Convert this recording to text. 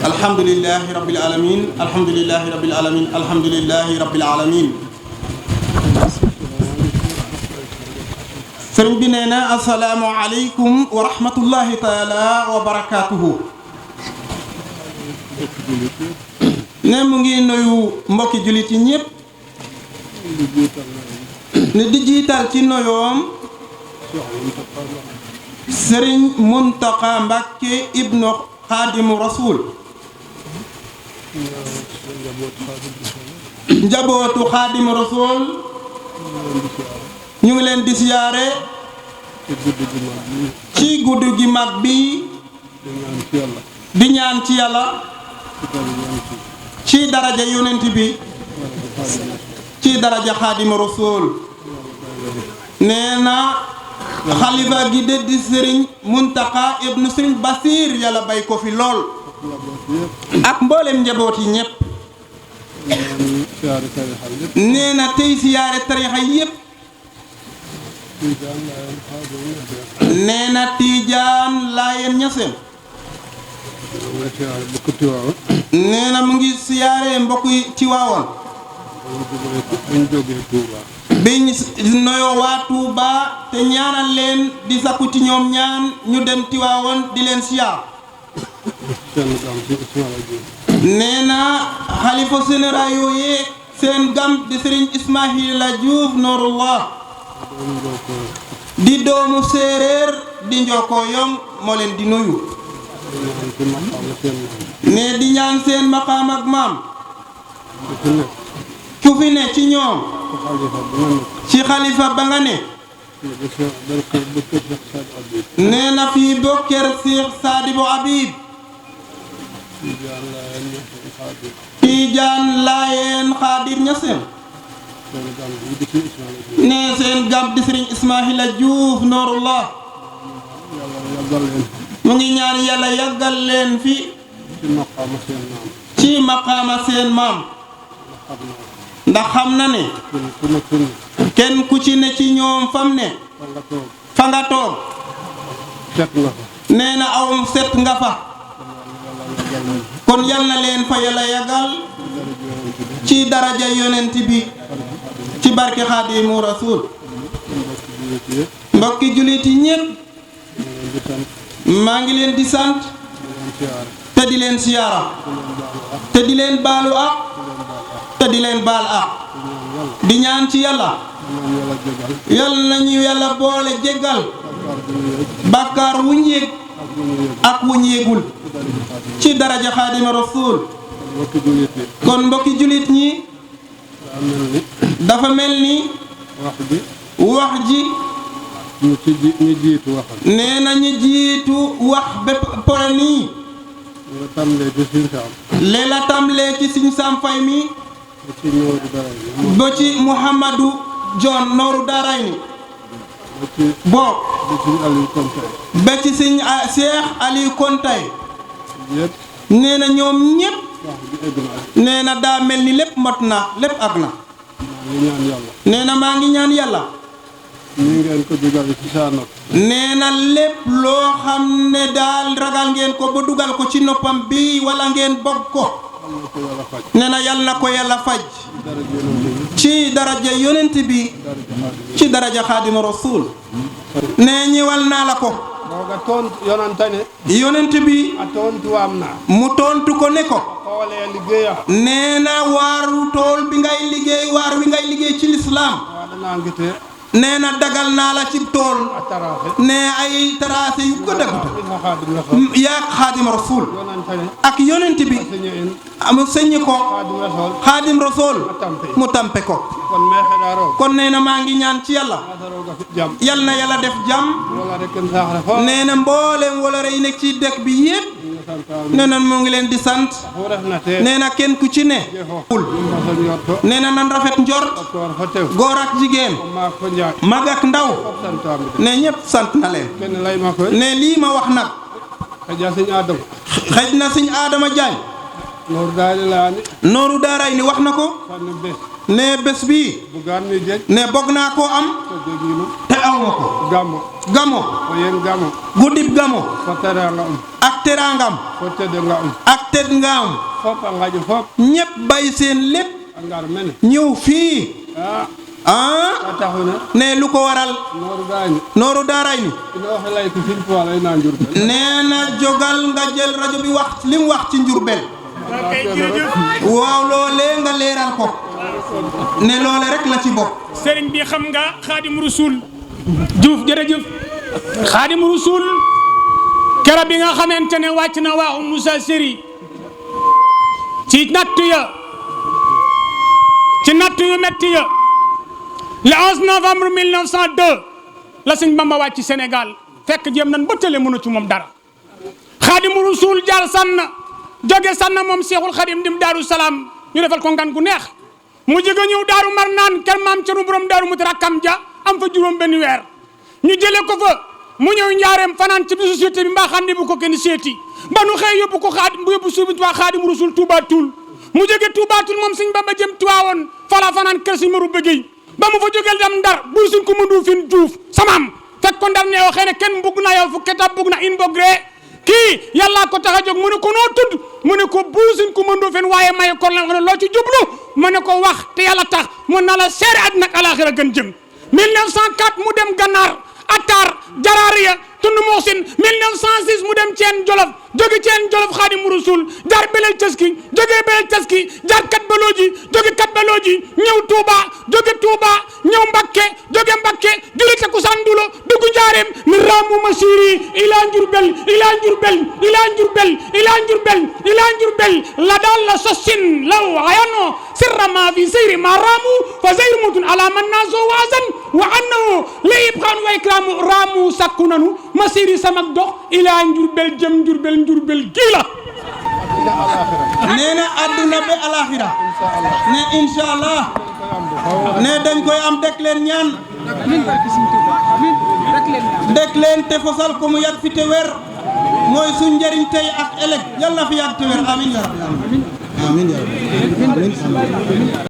alhamdulillahi rabbil alamin alhamdulillahi rabbil alamin alhamdulillahi rabbil alamin sëriñ bi nee na assalaamu aleykum wa rahmatullahi taala wa barakatuhu ne mu ngi nuyu mbokki jullit yi ñépp ne di jiital ci noyoom sëriñ Muntaqa Mbàkke ibnu Xaadimu Rasuul njabootu Xaadimu Rasuul ñu ngi leen di siyaare ci guddi gi mag bi di ñaan ci yàlla ci daraja yonent bi ci daraja Xaadimu Rasuul nee na xalifa gi de di sëriñ Muntaqa ibnu sëriñ Basiir yàlla bay ko fi lool ak mboolem njaboot yi ñépp nee na tey siyaare tarixa yépp nee na Tiijaan Laayeen Ñaseen nee na mu ngi siyaare mbokk yi ci waawoon biñ noyoo waa Tuuba te ñaanal leen di sakku ci ñoom ñaan ñu dem Tiwaawoon di leen siyaar nee na xalifa général yooyee seen gam di sëriñ Ismaahila Juuf Noorullah di doomu séeréer di Njoko Yong moo leen di nuyu ne di ñaan seen maqaam ak maam ku fi ne ci ñoom ci xalifa ba nga ne nee na fii bokkeer Seex Saadibu Habib Tiijaan Laayeen Xaadir Ñaseen nee seen gam di Sëriñ Ismaahila Juuf Noorullah mu ngi ñaan yàlla yàggal leen fi ci maqaama seen maam ndax xam na ne kenn ku ci ne ci ñoom fam ne fa nga toog nee na awum set nga fa kon yal na leen fa yàlla yagal ci daraja yonent bi ci barke Xaadimu Rasuul mbokki jullit yi ñépp maa ngi leen di sant te di leen siyaara te di leen baalu ak te di leen baal ak di ñaan ci yàlla yal nañu yàlla boole jéggal bàkkaar wuñ yéeg ak wuñ yéegul ci daraja Xaadimu Rasuul kon mbokki jullit ñi dafa mel ni wax ji nee na ñu jiitu wax bépp pare nii lee la tàmlee ci Sëriñ Sam Faye mi ba ci Mouhamadou John Nooru Daarayni boo ba ci Sëriñ Cheikh Aliou Kontay nee na ñoom ñépp nee na daa mel ni lépp mot na lépp ak na nee na maa ngi ñaan yàlla nii ngeen ko dugal ci saa nopp nee na lépp loo xam ne daal ragal ngeen ko ba dugal ko ci noppam bi wala ngeen bëgg ko nee na yal na ko yàlla faj ci daraja yonent bi ci daraja Xaadimu Rasuul nee ñëwal naa la ko mooga tontu yonantane yonent bi a tontuwaam na mu tontu ko ne ko xoolee liggéeya nee na waaru tool bi ngay liggéey waar wi ngay liggéey ci lislaam waa danaa ngite nee na dagal naa la ci tool a taraaxe nee ay taraase yu ko dëgg ina Xaadim Rasuul yaa Xaadimu Rasuul yonantane ak yonent bi sañu en mu sëññ ko Xaadim Rasuul Xaadim Rasuul tampe mu tampe ko kon meexeɗa roog kon nee na maa ngi ñaan ci yàlla asarooga fi jam yal na yàlla def jàmm wala rek en saaxle fo nee na mbooleem wala rey nekk ci dëkk bi yépp nga santaam nee na mu ngi leen di sant fu refna te nee na kenn ku ci ne jefo ul masa njorto nee na nan rafet njort toor fa tew góor ak jigéen o maak fo njaay mag ak ndaw fop santaam de ne ñépp sant na leen kene layma koy ne lii ma wax nag xaƴa Sëñ Adama xëj na Sëñ Adama Jaañ Nooru Daara laani Nooru Daarayni wax na ko fanne bes ne bés bi bugaan mi jeg ne bëgg naa koo am to jegino te aw ma ko gamo gamo ko yen gamo guddib gamo ko teranga ak teraangam ko teddenga ak tedd ngaam fop a ngaƴo fop ñépp bàyyi seen lépp a ngar mene ñëw fii ka taxuna ne lu ko waral nooru daañu nooru daaray ni ino xe lay ko fin fois lay na njur nee na jógal nga jël rajo bi wax li mu wax ci Njurbel waaw loolee nga leeral ko ne loole rek la ci bopp sëriñ bi xam nga xaadim rusul Diouf jërëjëf xaadim rusul kera bi nga xamante ne wàcc na waaxu Moussa Seri ci nattu yu metti ya le 11 novembre 1902 la sëñ Bamba wàcc ci Sénégal fekk jéem nañ ba tële mënu ci moom dara xaadim rusul jaar sànn jóge sànn moom Seexul Xadim dim Daaru Salaam ñu defal ko ngan gu neex mu jóge ñëw Daaru Marnaan kër maam Cerno borom Daaru Muti rakkam ja am fa juróom benn weer ñu jëlee ko fa mu ñëw njaareem fanaan ci société bi mbaa xandi bu ko kenn seeti ba nu xëy yóbbu ko yóbbu suubi waa Xaadim Rasul Touba Toul mu jóge Touba Toul moom sëñ Bamba jëm Tiwaawoon fala fanaan kër sëñ Maru Bëggey ba mu fa jógeel dem Ndar bu suñ ko mëndu fin Juuf samaam fekk ko Ndar ne yow xëy na kenn bugg na yow fu ketab bugg na in bogré kii yàllaa ko tax a jóg mu ne ko noo tudd mu ne ko buusin ku mëndoo fen waaye may kon la loo ci jublu mu ne ko wax te yàlla tax mun na la seere àddina ak alaxira gën jëm 1904 mu dem Gànnaar Attaar Jaraariya tund Muxsin 1906 mu dem Ceen Jolof jóge Ceen Jolof Xaadimu Rasuul jaar Belel Taski jóge Belel Taski jaar Katbalooji jóge Katbalooji ñëw Touba jóge Touba ñëw Mbakke jóge Mbakke julli takkusaan Ndulo dugg Njaareem mi raamu masiri ila Njurbel ila Njurbel ila Njurbel ila Njurbel ila Njurbel la daal la sosin law ayano sirra ma fi seyri ma raamu fa seyri mutun ala man naso waasan wa annahu layib xaan wa ikramu raamu sakku nanu masiri samak dox ila Njurbel jëm Njurbel gii la nee na àdduna ba alaxira ne inshallah ne dañ koy am dek leen ñaan dek leen te fosal ko mu yàgg fi te wér mooy suñ njëriñ tey ak ëllëg yàlla fi yàgg te wér amin ya rabbi amin ya rabbi